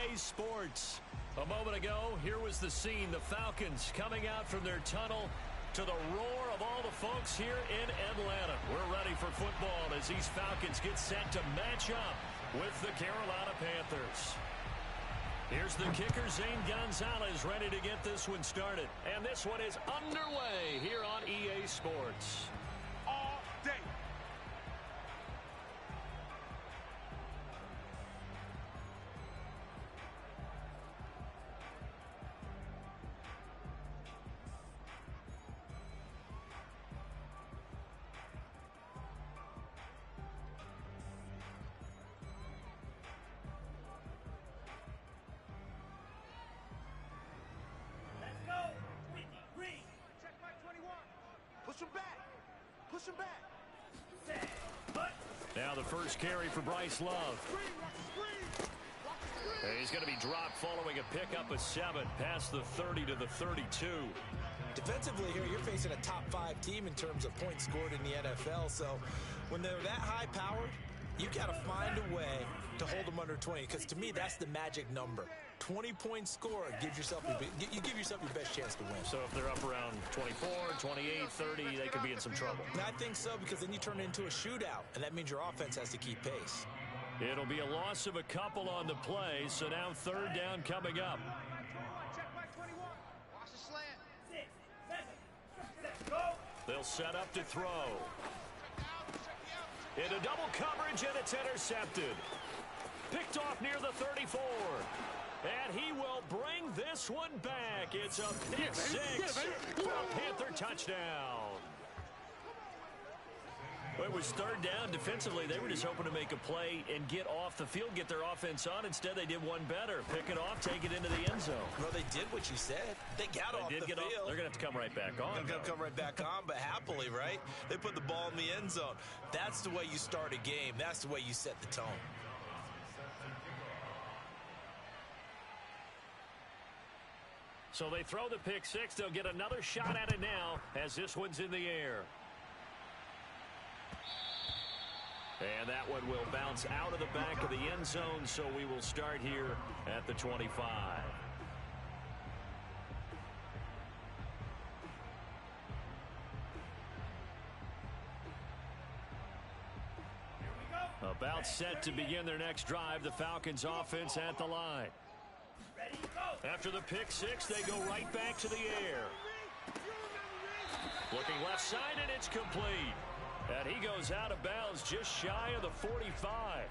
EA Sports. A moment ago, here was the scene. The Falcons coming out from their tunnel to the roar of all the folks here in Atlanta. We're ready for football as these Falcons get set to match up with the Carolina Panthers. Here's the kicker, Zane Gonzalez, ready to get this one started. And this one is underway here on EA Sports. All day. Push him back. Push him back. Now the first carry for Bryce Love. And he's going to be dropped following a pickup of 7 past the 30 to the 32. Defensively here, you're facing a top 5 team in terms of points scored in the NFL. So when they're that high powered, you got to find a way to hold them under 20. Because to me, that's the magic number. 20-point score gives yourself you give yourself your best chance to win. So if they're up around 24, 28, 30, they could be in some trouble. And I think so, because then you turn it into a shootout, and that means your offense has to keep pace. It'll be a loss of a couple on the play, so now third down coming up. They'll set up to throw. Into double coverage, and it's intercepted. Picked off near the 34. And he will bring this one back. It's a pick six for a Panther touchdown. Well, it was third down. Defensively, they were just hoping to make a play and get off the field, get their offense on. Instead, they did one better. Pick it off, take it into the end zone. Well, they did what you said. They got off the field. They're going to have to come right back on. They're going to come right back on, but happily, right? They put the ball in the end zone. That's the way you start a game. That's the way you set the tone. So they throw the pick six. They'll get another shot at it now as this one's in the air. And that one will bounce out of the back of the end zone, so we will start here at the 25. About set to begin their next drive, the Falcons offense at the line. After the pick six, they go right back to the air. Looking left side, and it's complete. And he goes out of bounds just shy of the 45.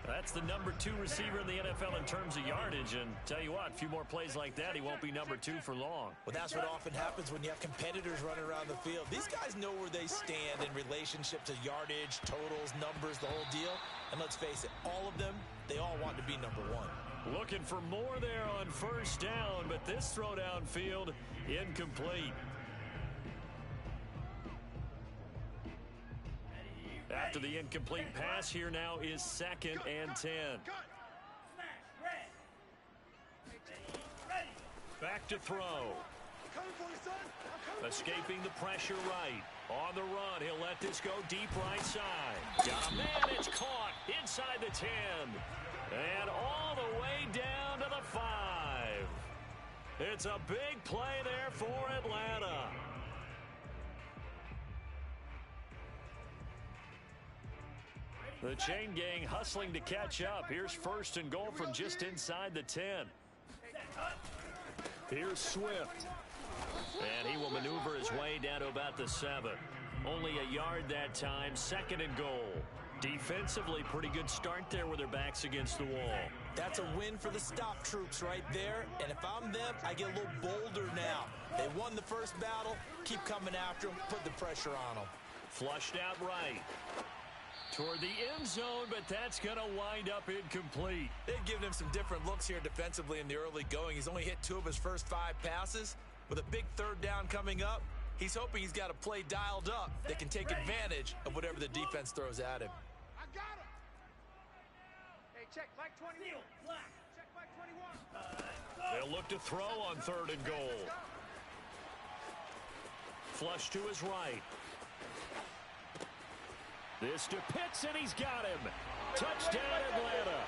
That's the number 2 receiver in the NFL in terms of yardage. And tell you what, a few more plays like that, he won't be number 2 for long. Well, that's what often happens when you have competitors running around the field. These guys know where they stand in relationship to yardage, totals, numbers, the whole deal. And let's face it, all of them, they all want to be number 1. Looking for more there on first down, but this throw downfield incomplete. After the incomplete pass, here now is 2nd and 10. Back to throw. Escaping the pressure right. On the run, he'll let this go deep right side. Got a man, it's caught inside the 10. And all the way down to the 5. It's a big play there for Atlanta. The chain gang hustling to catch up. Here's 1st and goal from just inside the 10. Here's Swift. And he will maneuver his way down to about the 7. Only a yard that time. 2nd and goal. Defensively, pretty good start there with their backs against the wall. That's a win for the stop troops right there. And if I'm them, I get a little bolder now. They won the first battle. Keep coming after them. Put the pressure on them. Flushed out right. Toward the end zone, but that's going to wind up incomplete. They've given him some different looks here defensively in the early going. He's only hit 2 of his first 5 passes. With a big third down coming up, he's hoping he's got a play dialed up that can take advantage of whatever the defense throws at him. I got him. Hey, check Mike 21. Check Mike 21. They'll look to throw on 3rd and goal. Flush to his right. This to Pitts, and he's got him. Touchdown, Atlanta.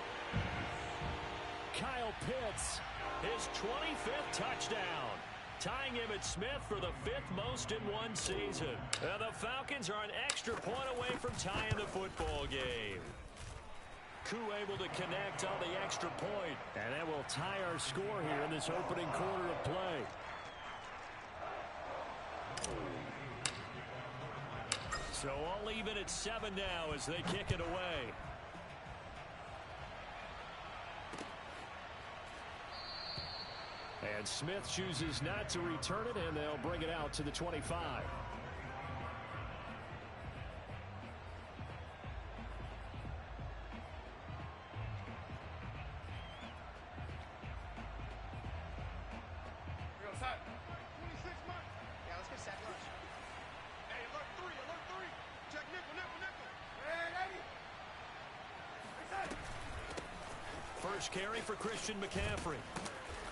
Kyle Pitts, his 25th touchdown, tying him at Smith for the 5th most in one season. And the Falcons are an extra point away from tying the football game. Koo able to connect on the extra point, and that will tie our score here in this opening quarter of play. So all even at 7 now as they kick it away. And Smith chooses not to return it, and they'll bring it out to the 25. First carry for Christian McCaffrey.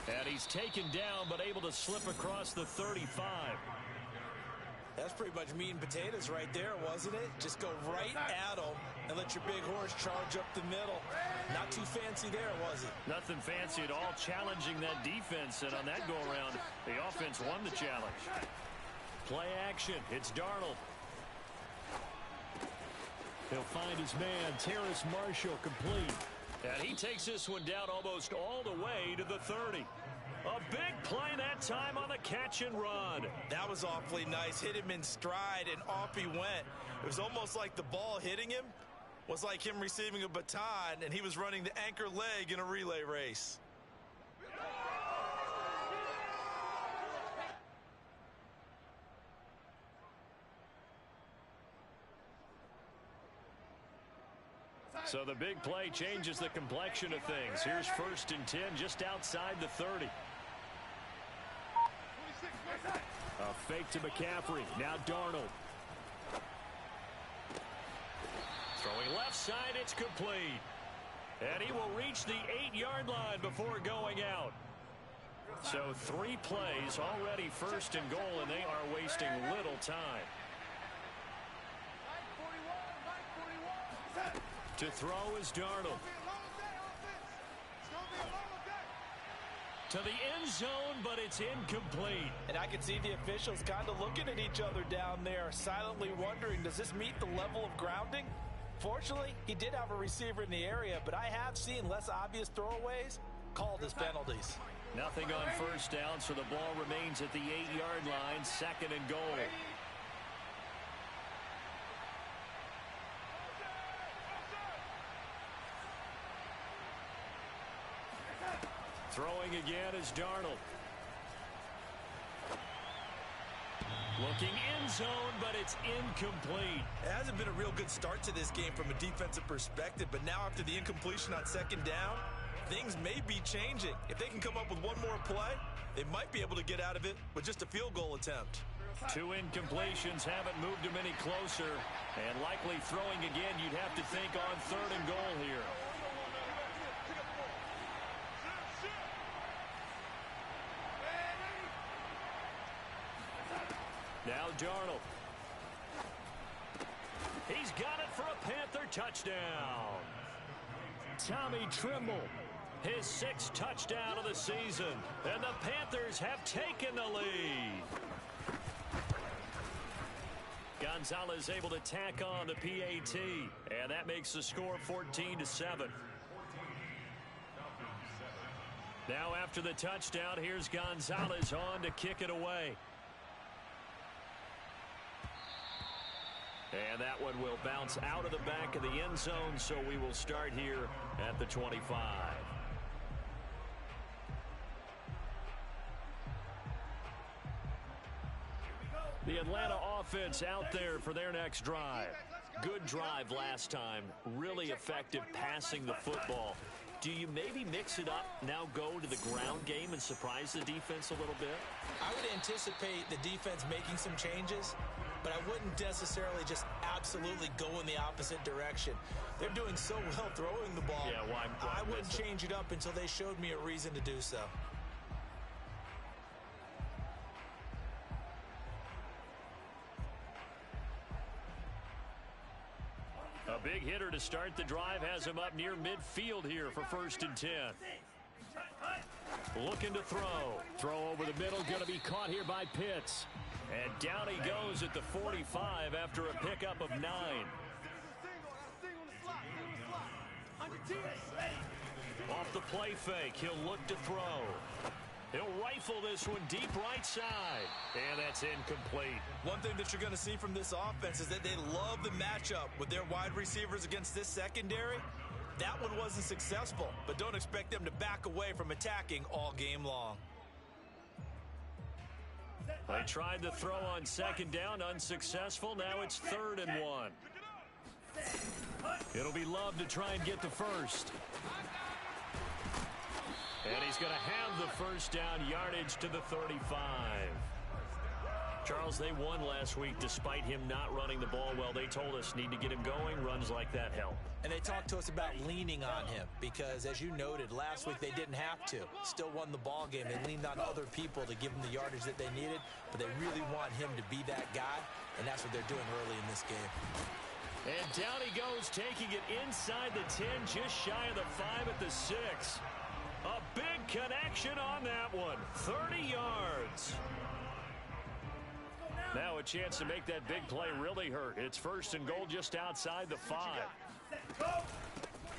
And he's taken down, but able to slip across the 35. That's pretty much meat and potatoes right there, wasn't it? Just go right at them and let your big horse charge up the middle. Not too fancy there, was it? Nothing fancy at all, challenging that defense. And on that go-around, the offense won the challenge. Play action. It's Darnold. He'll find his man, Terrace Marshall, complete. And he takes this one down almost all the way to the 30. A big play that time on the catch and run. That was awfully nice. Hit him in stride, and off he went. It was almost like the ball hitting him was like him receiving a baton, and he was running the anchor leg in a relay race. So the big play changes the complexion of things. Here's 1st and 10 just outside the 30. A fake to McCaffrey. Now Darnold. Throwing left side, it's complete. And he will reach the 8-yard line before going out. So 3 plays already 1st and goal, and they are wasting little time. To throw is Darnold. To the end zone, but it's incomplete. And I can see the officials kind of looking at each other down there, silently wondering, does this meet the level of grounding? Fortunately, he did have a receiver in the area, but I have seen less obvious throwaways called as penalties. Nothing on 1st down, so the ball remains at the 8-yard line, 2nd and goal. Throwing again is Darnold. Looking end zone, but it's incomplete. It hasn't been a real good start to this game from a defensive perspective, but now after the incompletion on 2nd down, things may be changing. If they can come up with one more play, they might be able to get out of it with just a field goal attempt. 2 incompletions haven't moved him any closer, and likely throwing again, you'd have to think on 3rd and goal here. Now Darnold. He's got it for a Panther touchdown. Tommy Tremble, his 6th touchdown of the season. And the Panthers have taken the lead. Gonzalez able to tack on the PAT. And that makes the score 14-7. Now after the touchdown, here's Gonzalez on to kick it away. And that one will bounce out of the back of the end zone, so we will start here at the 25. The Atlanta offense out there for their next drive. Good drive last time. Really effective passing the football. Do you maybe mix it up, now go to the ground game and surprise the defense a little bit? I would anticipate the defense making some changes, but I wouldn't necessarily just absolutely go in the opposite direction. They're doing so well throwing the ball. Yeah, why I wouldn't change it up until they showed me a reason to do so. A big hitter to start the drive has him up near midfield here for 1st and 10. Looking to throw. Throw over the middle, going to be caught here by Pitts. And down he goes at the 45 after a pickup of 9. Off the play fake, he'll look to throw. He'll rifle this one deep right side. And that's incomplete. One thing that you're going to see from this offense is that they love the matchup with their wide receivers against this secondary. That one wasn't successful, but don't expect them to back away from attacking all game long. They tried the throw on second down, unsuccessful. Now it's 3rd and 1. It'll be Love to try and get the first. And he's going to have the first down, yardage to the 35. Charles, they won last week despite him not running the ball well. They told us need to get him going. Runs like that help. And they talked to us about leaning on him because, as you noted, last week they didn't have to. Still won the ball game. They leaned on other people to give them the yardage that they needed, but they really want him to be that guy, and that's what they're doing early in this game. And down he goes, taking it inside the 10, just shy of the 5 at the 6. A big connection on that one. 30 yards. Now a chance to make that big play really hurt. It's 1st and goal just outside the 5.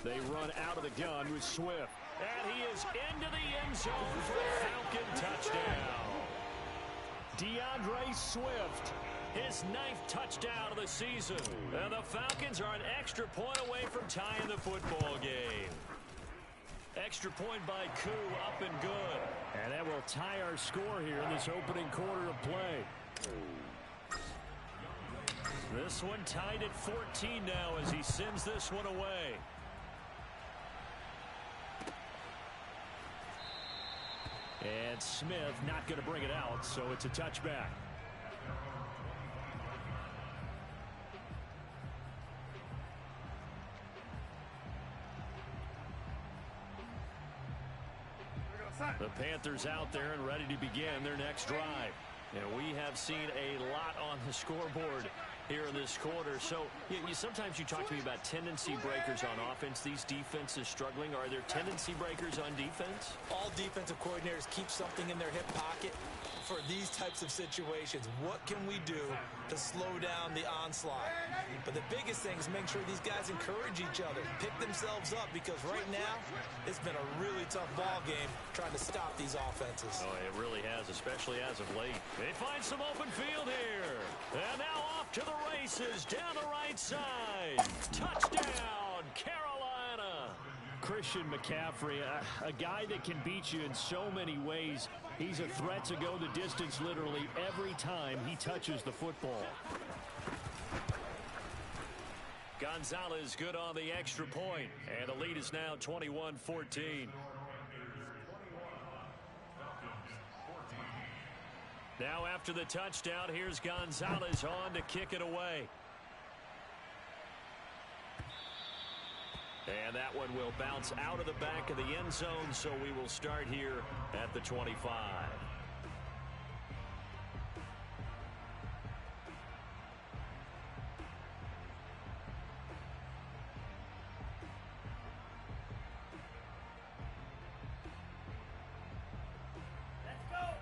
They run out of the gun with Swift. And he is into the end zone for a Falcon touchdown. DeAndre Swift, his 9th touchdown of the season. And the Falcons are an extra point away from tying the football game. Extra point by Koo, up and good. And that will tie our score here in this opening quarter of play. This one tied at 14 now as he sends this one away. And Smith not going to bring it out, so it's a touchback. The Panthers out there and ready to begin their next drive. And we have seen a lot on the scoreboard here in this quarter. So sometimes you talk to me about tendency breakers on offense. These defenses struggling. Are there tendency breakers on defense? All defensive coordinators keep something in their hip pocket for these types of situations. What can we do to slow down the onslaught? But the biggest thing is make sure these guys encourage each other, pick themselves up, because right now it's been a really tough ball game trying to stop these offenses. Oh, it really has, especially as of late. They find some open field here. And now off to the races down the right side. Touchdown, Carolina. Christian McCaffrey, a guy that can beat you in so many ways. He's a threat to go the distance literally every time he touches the football. Gonzalez good on the extra point, and the lead is now 21-14. Now after the touchdown, here's Gonzalez on to kick it away. And that one will bounce out of the back of the end zone, so we will start here at the 25.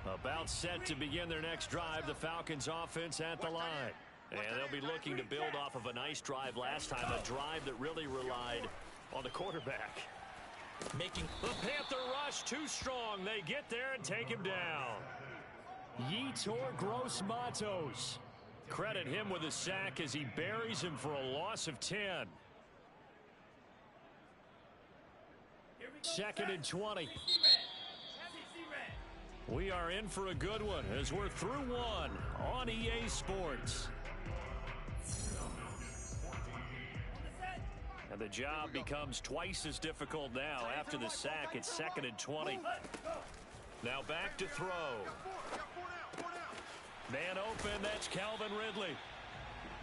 About set to begin their next drive, the Falcons offense at the line. And they'll be looking to build off of a nice drive last time, a drive that really relied on the quarterback. Making the Panther rush too strong. They get there and take him down. Yetur Gross-Matos. Credit him with a sack as he buries him for a loss of 10. 2nd and 20. We are in for a good one as we're through one on EA Sports. And the job becomes twice as difficult now. After the sack, it's 2nd and 20. Now back to throw. Man open, that's Calvin Ridley.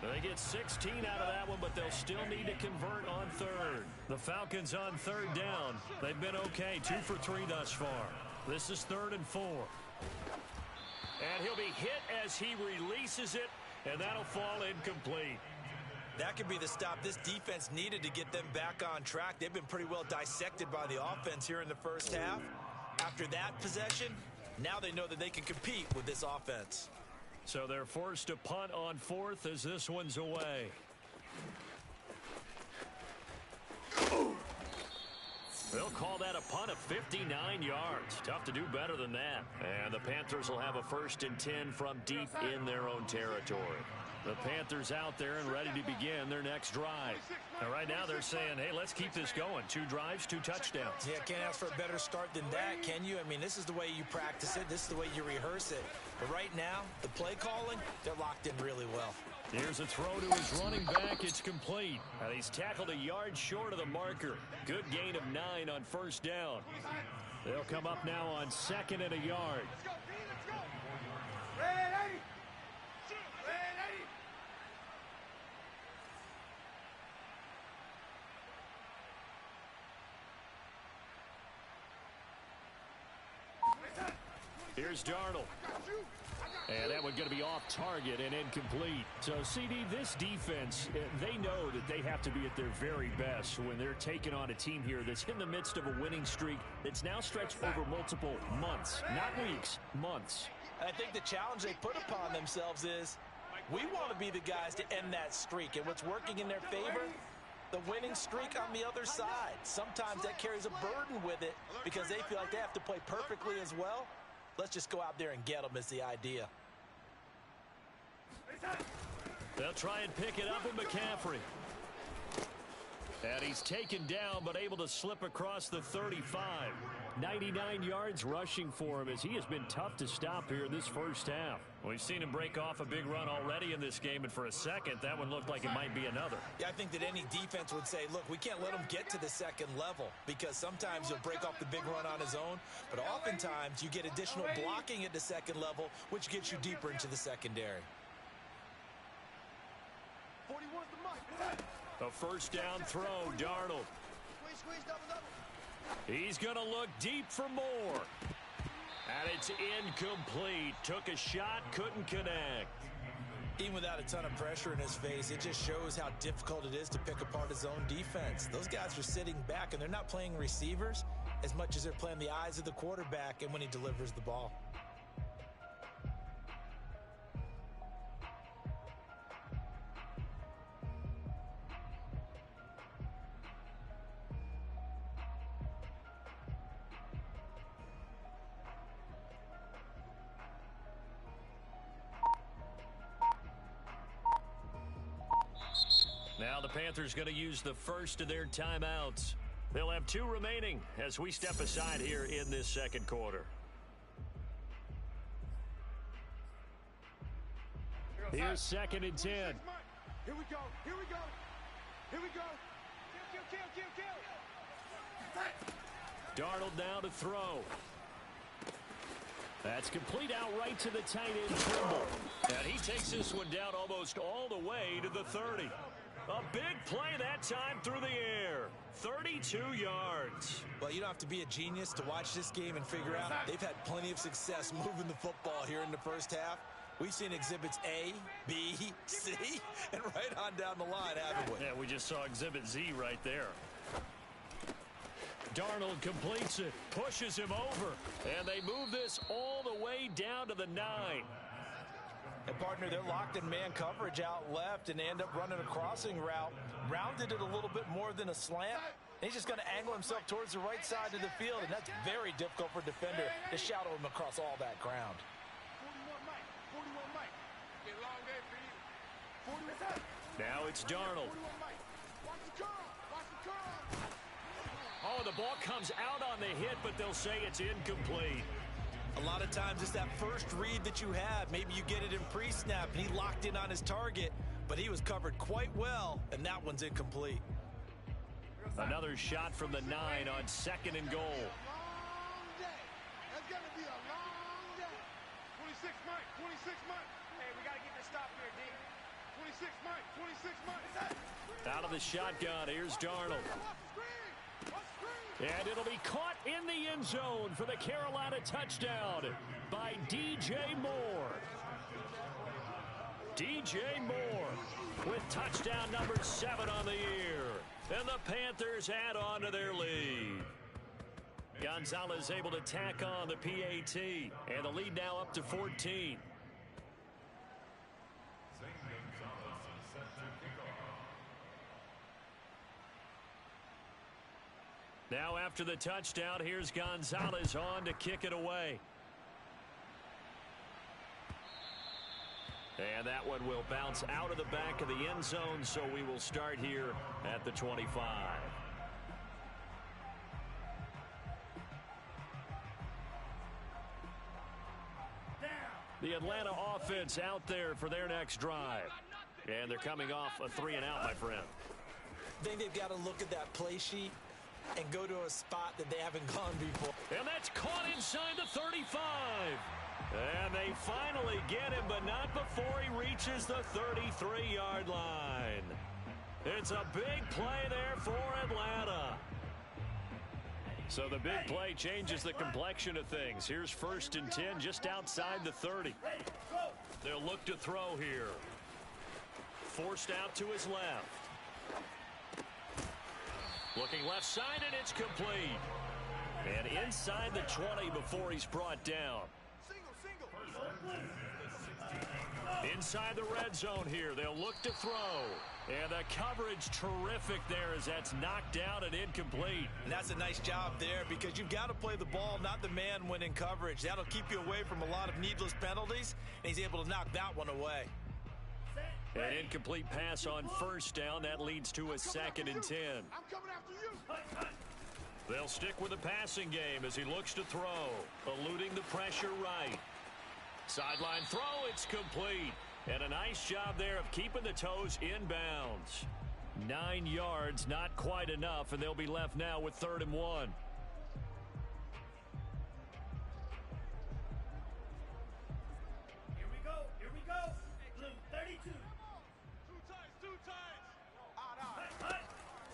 They get 16 out of that one, but they'll still need to convert on 3rd. The Falcons on 3rd down. They've been okay, 2 for 3 thus far. This is 3rd and 4. And he'll be hit as he releases it, and that'll fall incomplete. That could be the stop this defense needed to get them back on track. They've been pretty well dissected by the offense here in the first half. After that possession, now they know that they can compete with this offense. So they're forced to punt on fourth as this one's away. They'll call that a punt of 59 yards. Tough to do better than that. And the Panthers will have a 1st and 10 from deep in their own territory. The Panthers out there and ready to begin their next drive. Now, right now they're saying, hey, let's keep this going. 2 drives, 2 touchdowns. Yeah, can't ask for a better start than that, can you? I mean, this is the way you practice it. This is the way you rehearse it. But right now, the play calling, they're locked in really well. Here's a throw to his running back. It's complete. And he's tackled a yard short of the marker. Good gain of 9 on 1st down. They'll come up now on 2nd and a yard. Let's go, B, let's go. Ready. Ready. Here's Darnold. And that one going to be off target and incomplete. So, CD, this defense, they know that they have to be at their very best when they're taking on a team here that's in the midst of a winning streak that's now stretched over multiple months, not weeks, months. I think the challenge they put upon themselves is we want to be the guys to end that streak. And what's working in their favor? The winning streak on the other side. Sometimes that carries a burden with it because they feel like they have to play perfectly as well. Let's just go out there and get them is the idea. They'll try and pick it up with McCaffrey. And he's taken down but able to slip across the 35. 99 yards rushing for him as he has been tough to stop here this first half. We've seen him break off a big run already in this game, and for a second, that one looked like it might be another. Yeah, I think that any defense would say, look, we can't let him get to the second level because sometimes he'll break off the big run on his own, but oftentimes you get additional blocking at the second level, which gets you deeper into the secondary. 41's the mic. A 1st down throw, Darnold. Squeeze, double. He's going to look deep for more. And it's incomplete. Took a shot, couldn't connect. Even without a ton of pressure in his face, it just shows how difficult it is to pick apart his own defense. Those guys are sitting back, and they're not playing receivers as much as they're playing the eyes of the quarterback and when he delivers the ball. Now the Panthers going to use the first of their timeouts. They'll have 2 remaining as we step aside here in this second quarter. Here's 2nd and 10. Here we go. Kill. Darnold now to throw. That's complete outright to the tight end, Trimble. And he takes this one down almost all the way to the 30. A big play that time through the air. 32 yards. Well, you don't have to be a genius to watch this game and figure out they've had plenty of success moving the football here in the first half. We've seen exhibits A, B, C, and right on down the line, haven't we? Yeah, we just saw exhibit Z right there. Darnold completes it, pushes him over, and they move this all the way down to the 9. And, partner, they're locked in man coverage out left, and they end up running a crossing route. Rounded it a little bit more than a slant. And he's just going to angle himself towards the right side of the field, and that's very difficult for a defender to shadow him across all that ground. 41 Mike. Get long day for you. 41. Now it's Darnold. 41 Mike. Watch the curl. Oh, the ball comes out on the hit, but they'll say it's incomplete. A lot of times it's that first read that you have. Maybe you get it in pre-snap, and he locked in on his target, but he was covered quite well, and that one's incomplete. Another shot from the 9 on 2nd and goal. That's going to be a long day. 26 Mike. Hey, we got to get this stop here, D. 26 Mike. Out of the shotgun, here's Darnold. And it'll be caught in the end zone for the Carolina touchdown by DJ Moore. DJ Moore with touchdown number 7 on the year. And the Panthers add on to their lead. Gonzalez able to tack on the PAT. And the lead now up to 14. Now after the touchdown, here's Gonzalez on to kick it away. And that one will bounce out of the back of the end zone, so we will start here at the 25. The Atlanta offense out there for their next drive. And they're coming off a 3-and-out, my friend. I think they've got to look at that play sheet and go to a spot that they haven't gone before. And that's caught inside the 35. And they finally get him, but not before he reaches the 33-yard line. It's a big play there for Atlanta. So the big play changes the complexion of things. Here's 1st and 10 just outside the 30. They'll look to throw here. Forced out to his left. Looking left side, and it's complete. And inside the 20 before he's brought down. Inside the red zone here, they'll look to throw. And the coverage terrific there as that's knocked down and incomplete. And that's a nice job there because you've got to play the ball, not the man when in coverage. That'll keep you away from a lot of needless penalties, and he's able to knock that one away. An incomplete pass on 1st down. That leads to a 2nd and 10. I'm coming after you. They'll stick with the passing game as he looks to throw. Eluding the pressure right. Sideline throw, it's complete. And a nice job there of keeping the toes inbounds. 9 yards, not quite enough, and they'll be left now with 3rd and 1. Here we go. Blue 32. Two times.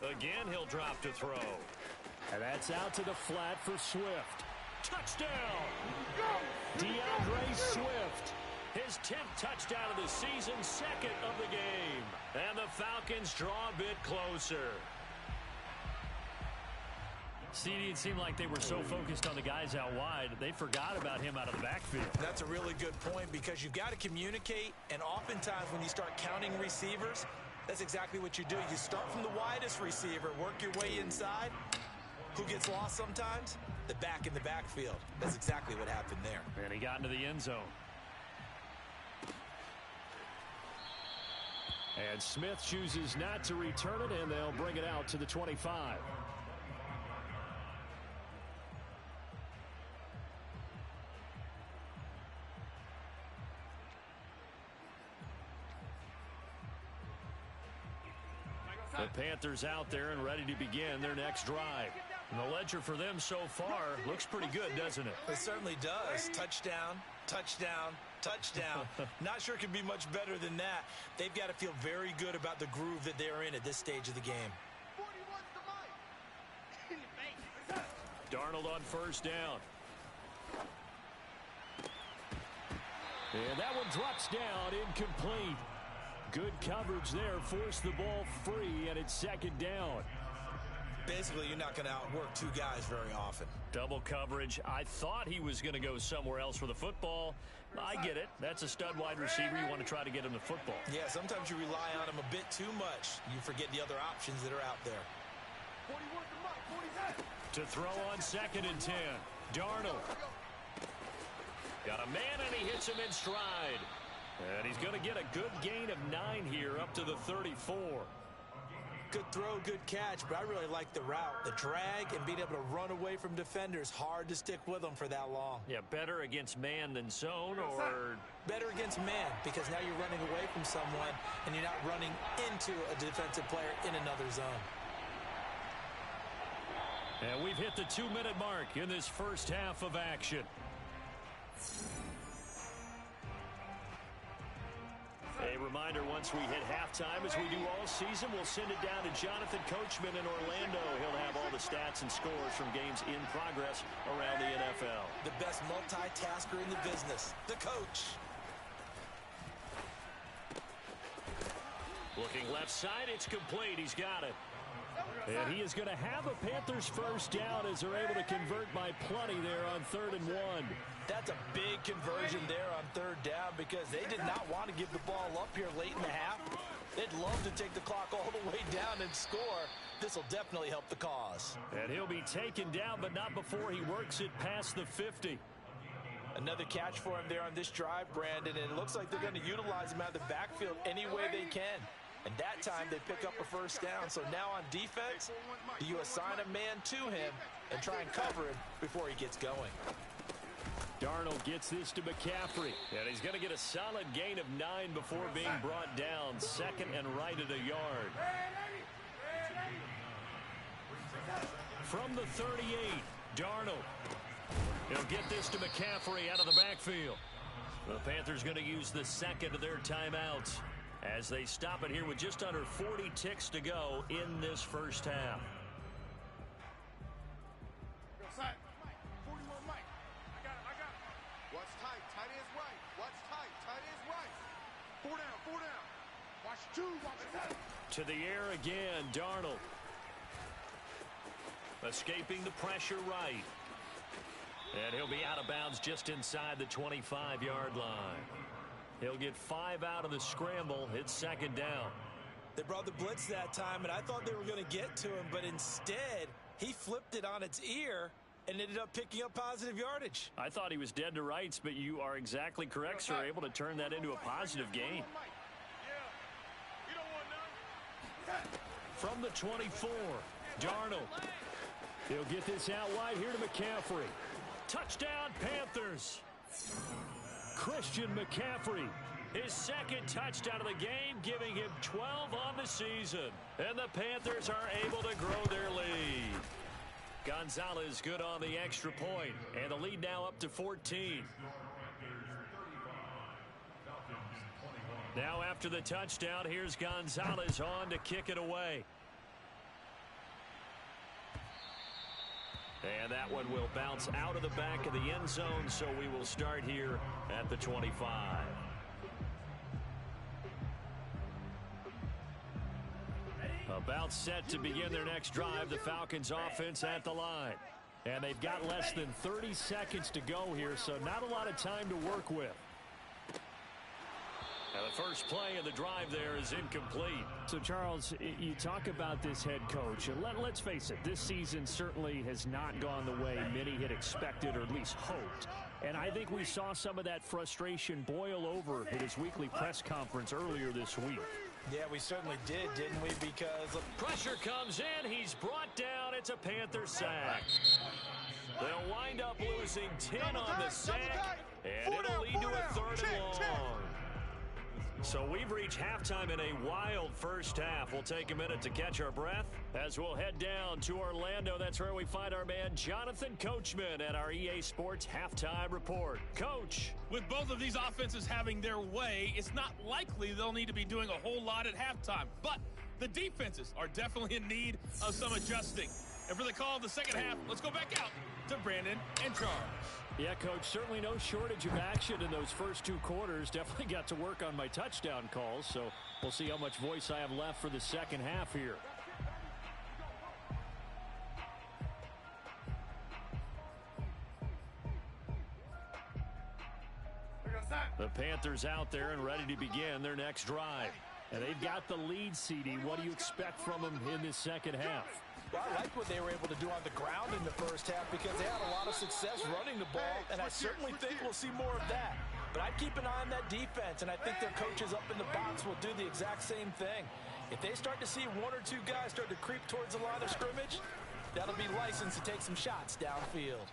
Again, he'll drop to throw. And that's out to the flat for Swift. Touchdown! DeAndre Swift. His 10th touchdown of the season, 2nd of the game. And the Falcons draw a bit closer. CD, it seemed like they were so focused on the guys out wide, they forgot about him out of the backfield. That's a really good point because you've got to communicate, and oftentimes when you start counting receivers, that's exactly what you do. You start from the widest receiver, work your way inside. Who gets lost sometimes? The back in the backfield. That's exactly what happened there. And he got into the end zone. And Smith chooses not to return it, and they'll bring it out to the 25. The Panthers out there and ready to begin their next drive. And the ledger for them so far looks pretty good, doesn't it? It certainly does. Touchdown, touchdown, touchdown. Not sure it could be much better than that. They've got to feel very good about the groove that they're in at this stage of the game. 41's the mic. Darnold on 1st down. And that one drops down, incomplete. Good coverage there, forced the ball free, and it's 2nd down. Basically, you're not going to outwork two guys very often. Double coverage. I thought he was going to go somewhere else for the football. I get it. That's a stud wide receiver. You want to try to get him the football. Yeah, sometimes you rely on him a bit too much. You forget the other options that are out there. 41's the mic. 40's To throw on 2nd and 10. Darnold. Got a man, and he hits him in stride. And he's going to get a good gain of 9 here up to the 34. Good throw, good catch, but I really like the route. The drag and being able to run away from defenders. Hard to stick with them for that long. Yeah, better against man than zone, or... Better against man, because now you're running away from someone and you're not running into a defensive player in another zone. And we've hit the 2-minute mark in this first half of action. A reminder, once we hit halftime, as we do all season, we'll send it down to Jonathan Coachman in Orlando. He'll have all the stats and scores from games in progress around the NFL. The best multitasker in the business, the coach. Looking left side, it's complete. He's got it. And he is going to have a Panthers first down as they're able to convert by plenty there on 3rd and 1. That's a big conversion there on 3rd down because they did not want to give the ball up here late in the half. They'd love to take the clock all the way down and score. This will definitely help the cause. And he'll be taken down, but not before he works it past the 50. Another catch for him there on this drive, Brandon, and it looks like they're going to utilize him out of the backfield any way they can. And that time they pick up a first down. So now on defense, do you assign a man to him and try and cover him before he gets going? Darnold gets this to McCaffrey. And he's going to get a solid gain of 9 before being brought down. 2nd and right at a yard. From the 38, Darnold. He'll get this to McCaffrey out of the backfield. The Panthers going to use the 2nd of their timeouts as they stop it here with just under 40 ticks to go in this first half. Side. 41 Mike. I got it. Watch tight. Tight ends right. Watch tight. Tight ends right. 4 down. Watch 2. Watch 2. To the air again, Darnold. Escaping the pressure right. And he'll be out of bounds just inside the 25-yard line. He'll get 5 out of the scramble. It's 2nd down. They brought the blitz that time, and I thought they were going to get to him, but instead he flipped it on its ear and ended up picking up positive yardage. I thought he was dead to rights, but you are exactly correct, sir. Able to turn that into a positive gain. From the 24, Darnold. He'll get this out wide here to McCaffrey. Touchdown, Panthers. Christian McCaffrey, his 2nd touchdown of the game, giving him 12 on the season. And the Panthers are able to grow their lead. Gonzalez good on the extra point, and the lead now up to 14. Now after the touchdown, here's Gonzalez on to kick it away. And that one will bounce out of the back of the end zone, so we will start here at the 25. About set to begin their next drive, the Falcons offense at the line. And they've got less than 30 seconds to go here, so not a lot of time to work with. Now the first play of the drive there is incomplete. So, Charles, you talk about this head coach. And let's face it, this season certainly has not gone the way many had expected or at least hoped. And I think we saw some of that frustration boil over at his weekly press conference earlier this week. Yeah, we certainly did, didn't we? Because pressure comes in. He's brought down. It's a Panther sack. They'll wind up losing 10 on the sack, and it'll lead to a 3rd and long. So we've reached halftime in a wild first half. We'll take a minute to catch our breath as we'll head down to Orlando. That's where we find our man Jonathan Coachman at our EA Sports Halftime Report. Coach. With both of these offenses having their way, it's not likely they'll need to be doing a whole lot at halftime. But the defenses are definitely in need of some adjusting. And for the call of the second half, let's go back out to Brandon and Charles. Yeah, Coach, certainly no shortage of action in those first 2 quarters. Definitely got to work on my touchdown calls, so we'll see how much voice I have left for the second half here. The Panthers out there and ready to begin their next drive. And they've got the lead, CD. What do you expect from them in this second half? Well, I like what they were able to do on the ground in the first half because they had a lot of success running the ball, and I certainly think we'll see more of that. But I'd keep an eye on that defense, and I think their coaches up in the box will do the exact same thing. If they start to see 1 or 2 guys start to creep towards the line of scrimmage, that'll be licensed to take some shots downfield.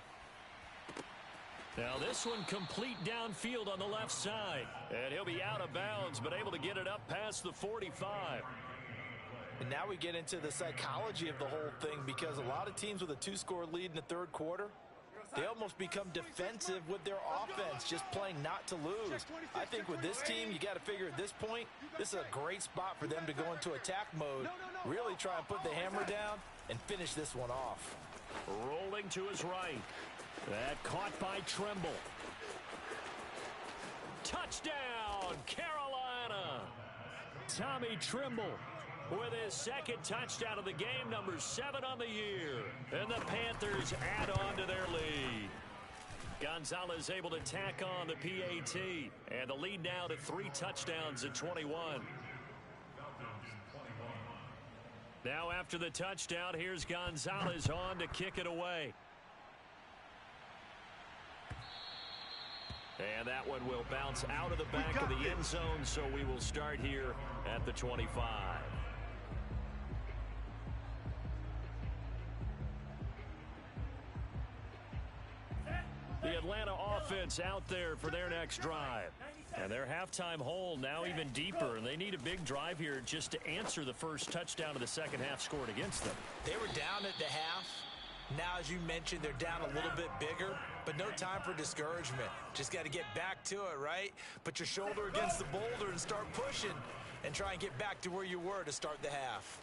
Now this one complete downfield on the left side. And he'll be out of bounds, but able to get it up past the 45. And now we get into the psychology of the whole thing because a lot of teams with a 2-score lead in the 3rd quarter, they almost become defensive with their offense, just playing not to lose. I think with this team, you got to figure at this point, this is a great spot for them to go into attack mode, really try and put the hammer down and finish this one off. Rolling to his right. That caught by Tremble. Touchdown, Carolina. Tommy Tremble with his second touchdown of the game, number 7 on the year. And the Panthers add on to their lead. Gonzalez able to tack on the PAT. And the lead now to 3 touchdowns at 21. Now after the touchdown, here's Gonzalez on to kick it away. And that one will bounce out of the back of the end zone, so we will start here at the 25. The Atlanta offense out there for their next drive. And their halftime hole now even deeper, and they need a big drive here just to answer the first touchdown of the second half scored against them. They were down at the half. Now, as you mentioned, they're down a little bit bigger, but no time for discouragement. Just got to get back to it, right? Put your shoulder against the boulder and start pushing and try and get back to where you were to start the half.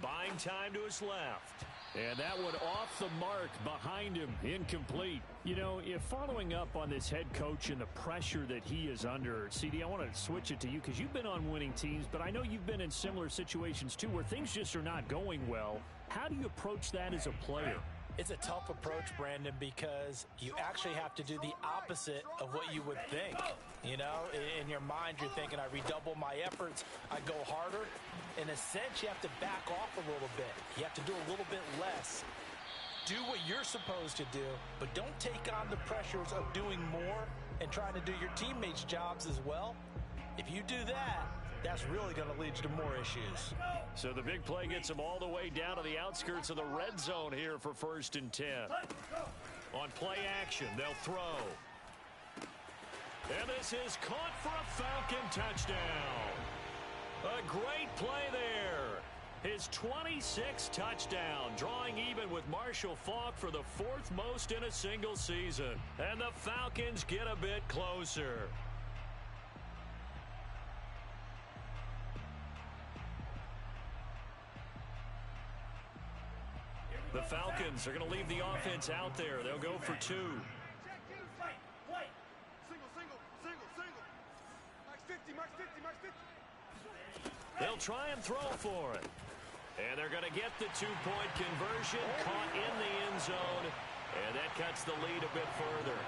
Buying time to his left. And that one off the mark behind him, incomplete. You know, if following up on this head coach and the pressure that he is under, CD, I want to switch it to you because you've been on winning teams, but I know you've been in similar situations too where things just are not going well. How do you approach that as a player? It's a tough approach, Brandon, because you actually have to do the opposite of what you would think. You know, in your mind, you're thinking, I redouble my efforts, I go harder. In a sense, you have to back off a little bit. You have to do a little bit less. Do what you're supposed to do, but don't take on the pressures of doing more and trying to do your teammates' jobs as well. If you do that, that's really going to lead you to more issues. So the big play gets them all the way down to the outskirts of the red zone here for 1st and 10. On play action, they'll throw. And this is caught for a Falcon touchdown. A great play there. His 26th touchdown, drawing even with Marshall Faulk for the 4th most in a single season. And the Falcons get a bit closer. The Falcons are going to leave the offense out there. They'll go for 2. Single, single. Max 50, max 50, max 50. They'll try and throw for it. And they're going to get the 2-point conversion, caught in the end zone, and that cuts the lead a bit further.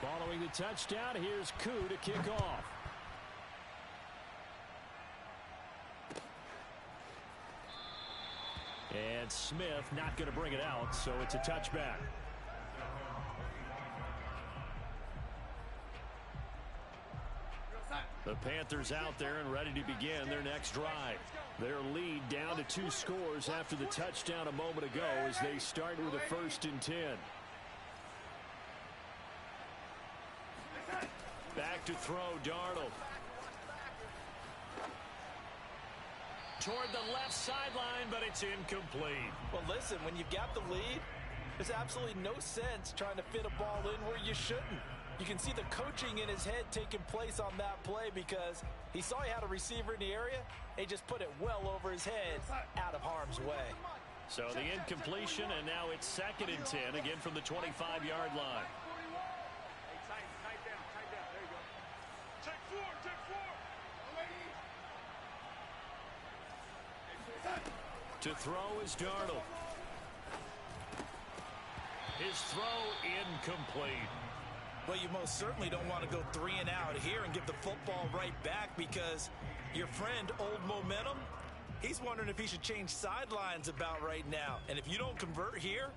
Following the touchdown, here's Koo to kick off. And Smith not going to bring it out, so it's a touchback. The Panthers out there and ready to begin their next drive. Their lead down to 2 scores after the touchdown a moment ago as they start with a 1st and 10. Back to throw, Darnold. Toward the left sideline, but it's incomplete. Well, listen, when you've got the lead, there's absolutely no sense trying to fit a ball in where you shouldn't. You can see the coaching in his head taking place on that play because he saw he had a receiver in the area. He just put it well over his head out of harm's way. So the incompletion, and now it's 2nd and 10, again from the 25-yard line. Hey, tight down. There you go. Check 4. To throw is Darnold. His throw incomplete. Well, you most certainly don't want to go 3 and out here and give the football right back because your friend, Old Momentum, he's wondering if he should change sidelines about right now. And if you don't convert here,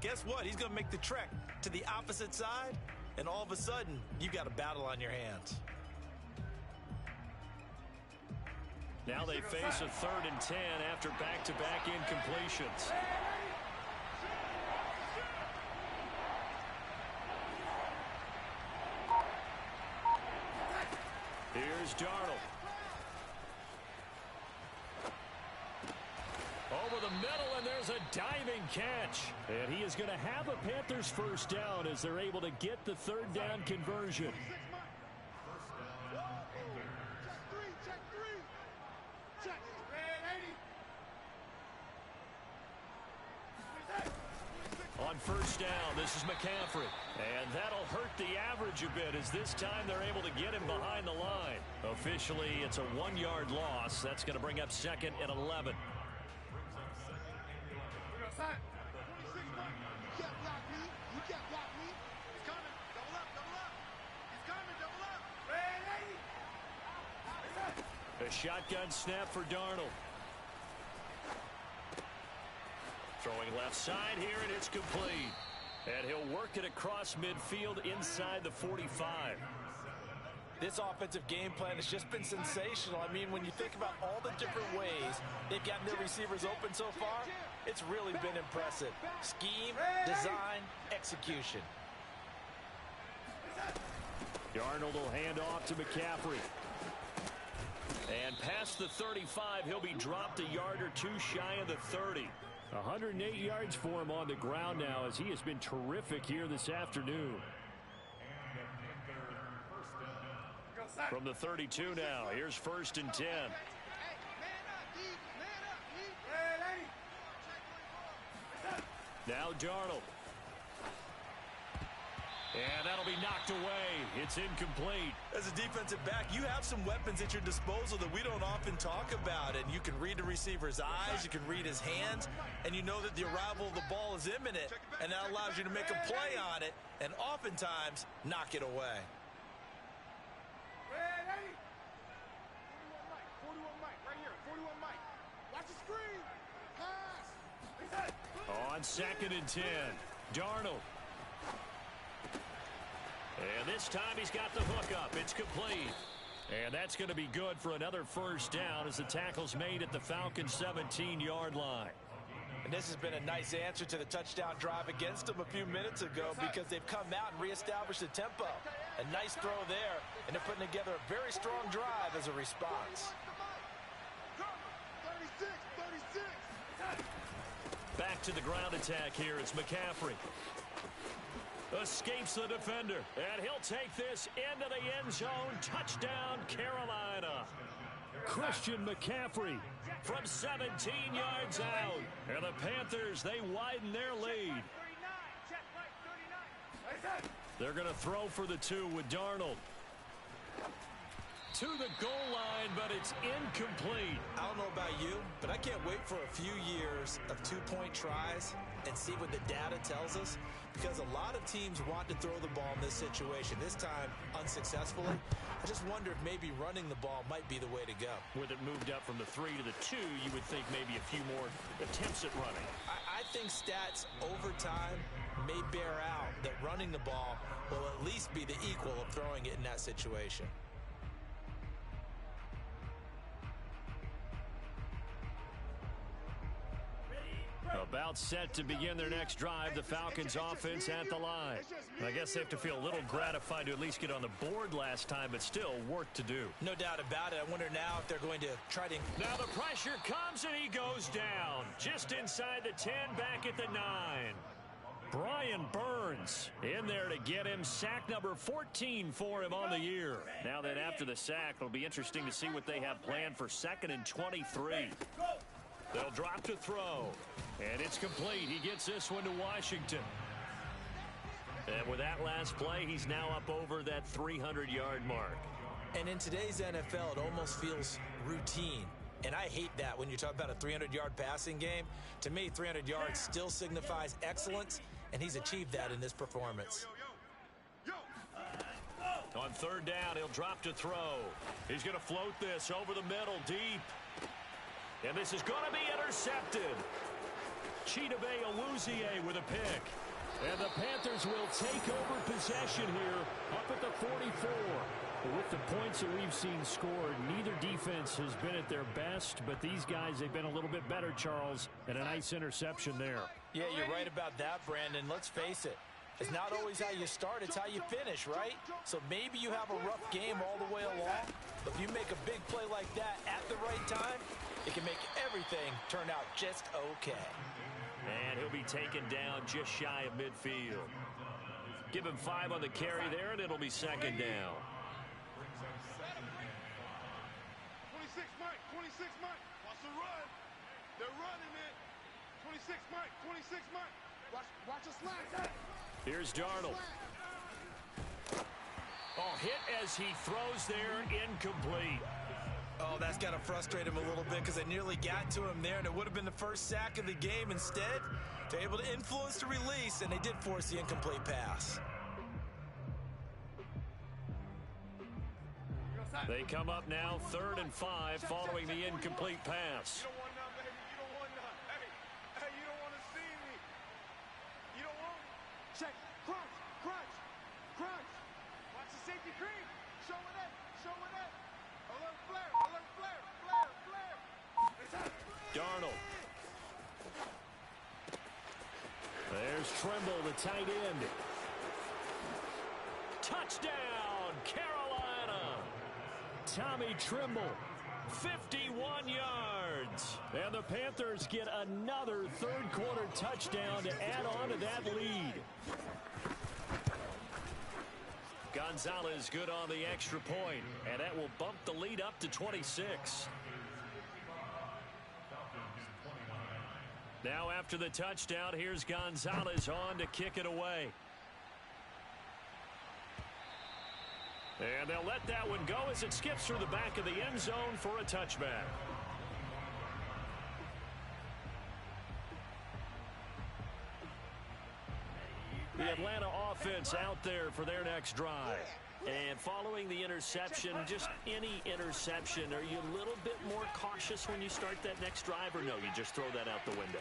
guess what? He's going to make the trek to the opposite side, and all of a sudden, you got a battle on your hands. Now they face a 3rd and 10 after back-to-back incompletions. Here's Darnold. Over the middle, and there's a diving catch. And he is going to have a Panthers 1st down as they're able to get the 3rd down conversion. Check 3. Check. Red 80. On first down. This is McCaffrey. And that'll hurt the average a bit as this time they're able to get him behind the line. Officially, it's a 1-yard loss. That's going to bring up 2nd and 11. A shotgun snap for Darnold. Throwing left side here, and it's complete. And he'll work it across midfield inside the 45. This offensive game plan has just been sensational. I mean, when you think about all the different ways they've gotten their receivers open so far, it's really been impressive. Scheme, design, execution. Darnold will hand off to McCaffrey. And past the 35, he'll be dropped a yard or two shy of the 30. 108 yards for him on the ground now as he has been terrific here this afternoon. From the 32 now, here's 1st and 10. Now Darnold. And that'll be knocked away. It's incomplete. As a defensive back, you have some weapons at your disposal that we don't often talk about. And you can read the receiver's eyes, you can read his hands, and you know that the arrival of the ball is imminent. And that allows you to make a play on it and oftentimes knock it away. 41 Mike, right here, 41 Mike. Watch the screen. Pass. On 2nd and 10, Darnold. And this time he's got the hook up. It's complete. And that's going to be good for another first down as the tackle's made at the Falcons' 17-yard line. And this has been a nice answer to the touchdown drive against them a few minutes ago because they've come out and reestablished the tempo. A nice throw there, and they're putting together a very strong drive as a response. 36, 36. Back to the ground attack here. It's McCaffrey. Escapes the defender, and he'll take this into the end zone. Touchdown, Carolina. Christian McCaffrey from 17 yards out. And the Panthers, they widen their lead. They're going to throw for the 2 with Darnold. To the goal line, but it's incomplete. I don't know about you, but I can't wait for a few years of 2-point tries and see what the data tells us, because a lot of teams want to throw the ball in this situation, this time unsuccessfully. I just wonder if maybe running the ball might be the way to go. With it moved up from the 3 to the 2, you would think maybe a few more attempts at running. I think stats over time may bear out that running the ball will at least be the equal of throwing it in that situation. About set to begin their next drive, the Falcons offense at the line. I guess they have to feel a little gratified to at least get on the board last time, but still work to do. No doubt about it. I wonder now if they're going to try to... Now the pressure comes and he goes down. Just inside the 10, back at the 9. Brian Burns in there to get him. Sack number 14 for him on the year. Now then after the sack, it'll be interesting to see what they have planned for 2nd and 23. They'll drop to throw. And it's complete. He gets this one to Washington. And with that last play, he's now up over that 300-yard mark. And in today's NFL, it almost feels routine. And I hate that when you talk about a 300-yard passing game. To me, 300 yards still signifies excellence, and he's achieved that in this performance. On 3rd down, he'll drop to throw. He's going to float this over the middle, deep. And this is going to be intercepted. Chidobe Awuzie with a pick. And the Panthers will take over possession here up at the 44. With the points that we've seen scored, neither defense has been at their best, but these guys, they've been a little bit better, Charles, and a nice interception there. Yeah, you're right about that, Brandon. Let's face it. It's not always how you start, it's how you finish, right? So maybe you have a rough game all the way along, but if you make a big play like that at the right time, it can make everything turn out just okay. And he'll be taken down just shy of midfield. Give him 5 on the carry there, and it'll be 2nd down. 26 Mike, 26 Mike. Watch the run. They're running it. 26 Mike, 26 Mike. Watch a slant. Here's Darnold. Oh, hit as he throws there, incomplete. Oh, that's got to frustrate him a little bit because they nearly got to him there, and it would have been the first sack of the game. Instead, they're able to influence the release, and they did force the incomplete pass. They come up now 3rd and 5 following the incomplete pass. You don't want none, baby. You don't want none. Hey, you don't want to see me. You don't want. Check. Crunch. Watch the safety cream. Show it in. Alert flare. Darnold. There's Trimble, the tight end. Touchdown, Carolina. Tommy Trimble, 51 yards. And the Panthers get another third-quarter touchdown to add on to that lead. Gonzalez good on the extra point, and that will bump the lead up to 26. Now after the touchdown, here's Gonzalez on to kick it away. And they'll let that one go as it skips through the back of the end zone for a touchback. The Atlanta offense out there for their next drive. And following the interception, just any interception, are you a little bit more cautious when you start that next drive, or no, you just throw that out the window?